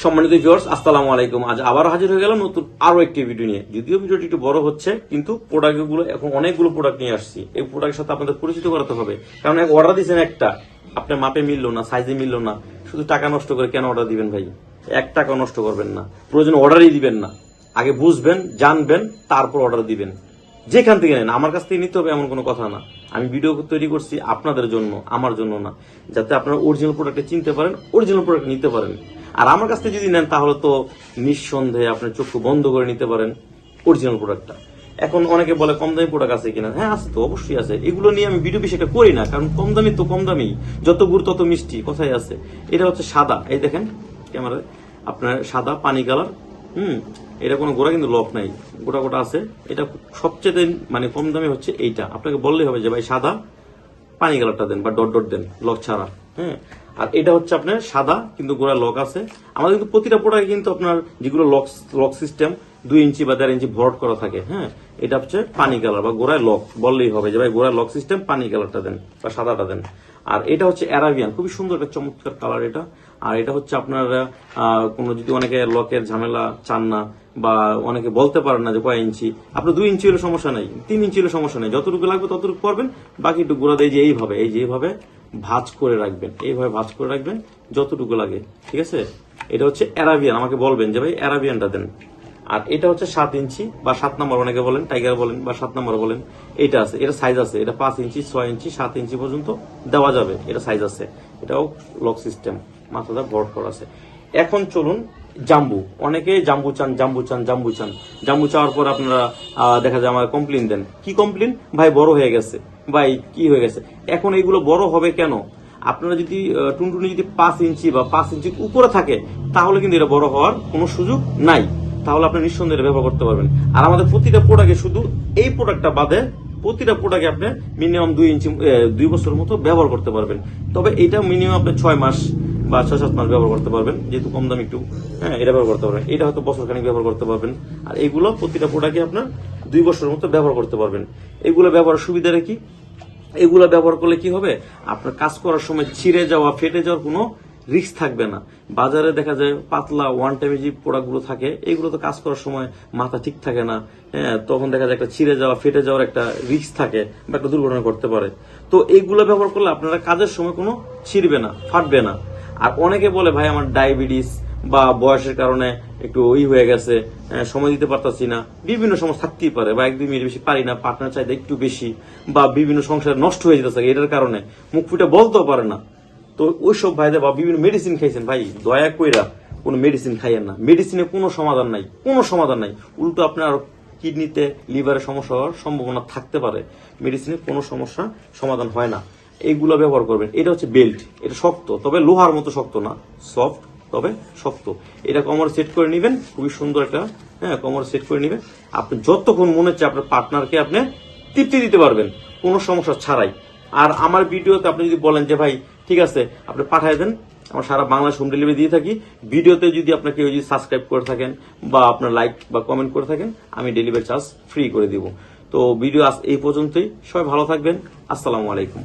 সম্মানিত ভিউয়ার্স, আসসালামু আলাইকুম। আজ আবার হাজির হয়ে গেলাম নতুন আরো একটি ভিডিও নিয়ে। যদিও ভিডিওটি একটু বড় হচ্ছে, কিন্তু প্রোডাক্টগুলো এখন অনেকগুলো প্রোডাক্ট নিয়ে আসছি। এই প্রোডাক্টের সাথে আপনাদের পরিচিত করাতে হবে, কারণ এক অর্ডার দিয়েছেন একটা, আপনার মাপে মিললো না, সাইজে মিললো না, শুধু টাকা নষ্ট করে কেন অর্ডার দিবেন ভাই? 1 টাকা নষ্ট করবেন না, প্রয়োজন অর্ডারই দিবেন না। আগে বুঝবেন, জানবেন, তারপর অর্ডার দিবেন। যেখান থেকে নেন, আমার কাছ থেকে নিতে হবে এমন কোনো কথা না। আমি ভিডিও তৈরি করছি আপনাদের জন্য, আমার জন্য না, যাতে আপনারা অরিজিনাল প্রোডাক্টে চিনতে পারেন, অরিজিনাল প্রোডাক্ট নিতে পারেন। আর আমার কাছ থেকে যদি নেন, তাহলে তো নিঃসন্দেহে আপনার চক্ষু বন্ধ করে নিতে পারেন অরিজিনাল প্রোডাক্টটা। এখন অনেকে বলে কম দামি প্রোডাক্ট আছে কিনা, হ্যাঁ আছে তো, অবশ্যই আছে। এগুলো নিয়ে আমি ভিডিও বেশি একটা করি না, কারণ কম দামি তো কম দামি, যত গুড় তত মিষ্টি কথাই আছে। এটা হচ্ছে সাদা, এই দেখেন ক্যামেরায়, আপনার সাদা পানি কালার। এটা কোনো গোড়া কিন্তু লক নাই, গোটা গোটা আছে। এটা সবচেয়ে মানে কম দামি হচ্ছে এইটা। আপনাকে বললেই হবে যে ভাই সাদা পানি কালারটা দেন বা ডট ডট দেন, লক ছাড়া। হ্যাঁ, আর এটা হচ্ছে আপনার সাদা কিন্তু গোড়া লক আছে। আমাদের কিন্তু প্রতিটা প্রোডাক্টে কিন্তু আপনার যেগুলো লক সিস্টেম 2 ইঞ্চি বা 1.5 ইঞ্চি ভরাট করা থাকে। হ্যাঁ, এটা হচ্ছে পানি কালার বা গোড়ায় লক, বললেই হবে যে ভাই গোড়ায় লক সিস্টেম, পানি কালারটা দেন বা সাদাটা দেন। আর এটা হচ্ছে অ্যারাবিয়ান, খুবই সুন্দর একটা চমৎকার কালার এটা। আর এটা হচ্ছে আপনার কোনো যদি অনেকে লকের ঝামেলা চান না, বা অনেকে বলতে পারেন না যে কয় ইঞ্চি, আপনার 2 ইঞ্চি হলে সমস্যা নেই, 3 ইঞ্চি হলে সমস্যা নেই, যতটুকু লাগবে ততটুকু করবেন, বাকি একটু গোড়া দিয়ে এইভাবে ভাঁজ করে রাখবেন, এইভাবে ভাঁজ করে রাখবেন যতটুকু লাগে, ঠিক আছে? এটা হচ্ছে অ্যারাবিয়ান, আমাকে বলবেন যে ভাই অ্যারাবিয়ানটা দেন। আর এটা হচ্ছে 7 ইঞ্চি বা 7 নম্বর, অনেকে বলেন টাইগার বলেন বা 7 নম্বর বলেন। এটা আছে, এটা সাইজ আছে, এটা 5 ইঞ্চি, 6 ইঞ্চি, 7 ইঞ্চি পর্যন্ত দেওয়া যাবে, এটা সাইজ আছে। এটাও লক সিস্টেম, মাথাটা ভরাট করা আছে। এখন চলুন জাম্বু। অনেকে জাম্বু চান, জাম্বু চাওয়ার পর আপনারা দেখা যায় আমার কমপ্লেন দেন। কি কমপ্লেন? ভাই বড় হয়ে গেছে, ভাই কি হয়ে গেছে। এখন এইগুলো বড় হবে কেন? আপনারা যদি টুনটুনি যদি 5 ইঞ্চি বা 5 ইঞ্চির উপরে থাকে, তাহলে কিন্তু এটা বড় হওয়ার কোনো সুযোগ নাই, তাহলে আপনি নিঃসন্দেহে ব্যবহার করতে পারবেন। আর আমাদের প্রতিটা প্রোডাক্টে, শুধু এই প্রোডাক্টটা বাদে প্রতিটা প্রোডাক্টে আপনি মিনিমাম 2 ইঞ্চি 2 বছরের মতো ব্যবহার করতে পারবেন। তবে এটা মিনিমাম আপনি 6 মাস বা 6-7 মাস ব্যবহার করতে পারবেন, যেহেতু কম দাম একটু। হ্যাঁ, এটা ব্যবহার করতে পারবেন, এটা হয়তো বছর খানিক ব্যবহার করতে পারবেন। আর এগুলো প্রতিটা প্রোডাক্টে আপনার 2 বছরের মতো ব্যবহার করতে পারবেন। এগুলো ব্যবহারের সুবিধা কি? এগুলো ব্যবহার করলে কি হবে, আপনার কাজ করার সময় ছিঁড়ে যাওয়া, ফেটে যাওয়ার কোনো রিস্ক থাকবে না। বাজারে দেখা যায় পাতলা ওয়ান টাইমে যে প্রোডাক্টগুলো থাকে, এগুলো তো কাজ করার সময় মাথা ঠিক থাকে না। হ্যাঁ, তখন দেখা যায় একটা ছিঁড়ে যাওয়া, ফেটে যাওয়ার একটা রিস্ক থাকে বা একটা দুর্ঘটনা করতে পারে। তো এইগুলো ব্যবহার করলে আপনারা কাজের সময় কোনো ছিঁড়বে না, ফাটবে না। আর অনেকে বলে ভাই আমার ডায়াবেটিস বা বয়সের কারণে একটু হয়ে গেছে, সময় দিতে পারতাছি না, বিভিন্ন সমস্যা থাকতেই পারে, বা 1-2 মিনিট বেশি পারি না, পার্টনার চাইতে একটু বেশি, বা বিভিন্ন সংসার নষ্ট হয়ে যেতেছে এটার কারণে, মুখ ফুটে বলতেও পারে না। তো ওইসব ভাইদের বা বিভিন্ন মেডিসিন খাইছেন, ভাই দয়া কইরা কোনো মেডিসিন খাইয়েন না। মেডিসিনে কোনো সমাধান নাই, উল্টো আপনার কিডনিতে, লিভারে সমস্যা হওয়ার সম্ভাবনা থাকতে পারে। মেডিসিনে কোনো সমস্যা সমাধান হয় না। এইগুলো ব্যবহার করবেন। এটা হচ্ছে বেল্ট, এটা শক্ত, তবে লোহার মতো শক্ত না, সফট তবে শক্ত। এটা কোমরে সেট করে নেবেন, খুবই সুন্দর একটা। হ্যাঁ, কোমরে সেট করে নেবেন। আপনি যতক্ষণ মনে হচ্ছে আপনার পার্টনারকে আপনি তৃপ্তি দিতে পারবেন কোনো সমস্যা ছাড়াই। আর আমার ভিডিওতে আপনি যদি বলেন যে ভাই ঠিক আছে আপনি পাঠিয়ে দেন, আমরা সারা বাংলাদেশ হোম ডেলিভারি দিয়ে থাকি। ভিডিওতে যদি আপনাকে যদি সাবস্ক্রাইব করে থাকেন বা আপনার লাইক বা কমেন্ট করে থাকেন, আমি ডেলিভারি চার্জ ফ্রি করে দিব। তো ভিডিও আজ এই পর্যন্তই। সবাই ভালো থাকবেন। আসসালামু আলাইকুম।